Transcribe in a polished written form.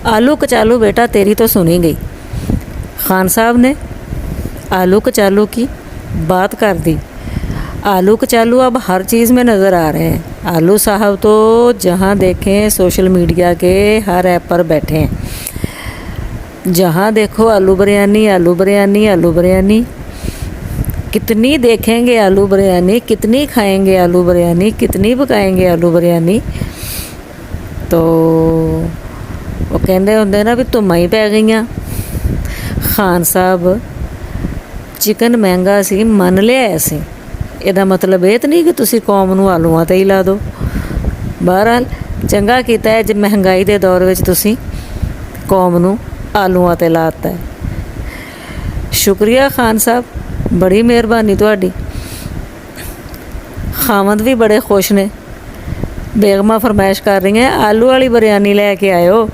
आलू कचालू बेटा तेरी तो सुनी गई। खान साहब ने आलू कचालू की बात कर दी। आलू कचालू अब हर चीज़ में नज़र आ रहे हैं। आलू साहब तो जहाँ देखें सोशल मीडिया के हर ऐप पर बैठे हैं। जहाँ देखो आलू बिरयानी, आलू बिरयानी, आलू बिरयानी। कितनी देखेंगे आलू बिरयानी, कितनी खाएंगे आलू बिरयानी, कितनी पकाएंगे आलू बिरयानी। तो वो कहते होंगे ना भी धुम्मां ही पै गईयां। खान साहब चिकन महंगा सी मन लिया सी, ਇਹਦਾ मतलब ਇਹ ਤਾਂ नहीं कि तुसी कौम ਨੂੰ ਆਲੂਆਂ 'ਤੇ ਹੀ ਲਾ ਦਿਓ। ਬਹਰਹਾਲ ਚੰਗਾ ਕੀਤਾ ਹੈ ਜੇ ਮਹਿੰਗਾਈ ਦੇ ਦੌਰ ਵਿੱਚ ਤੁਸੀਂ ਕੌਮ ਨੂੰ ਆਲੂਆਂ 'ਤੇ ਲਾਤਾ ਹੈ। ਸ਼ੁਕਰੀਆ ਖਾਨ ਸਾਹਿਬ, ਬੜੀ ਮਿਹਰਬਾਨੀ ਤੁਹਾਡੀ। ਖਾਵੰਦ ਵੀ ਬੜੇ ਖੁਸ਼ ਨੇ। ਬੇਗਮਾਂ ਫਰਮਾਇਸ਼ ਕਰ ਰਹੀਆਂ ਆਲੂ ਵਾਲੀ ਬਿਰयानी ਲੈ ਕੇ ਆਇਓ।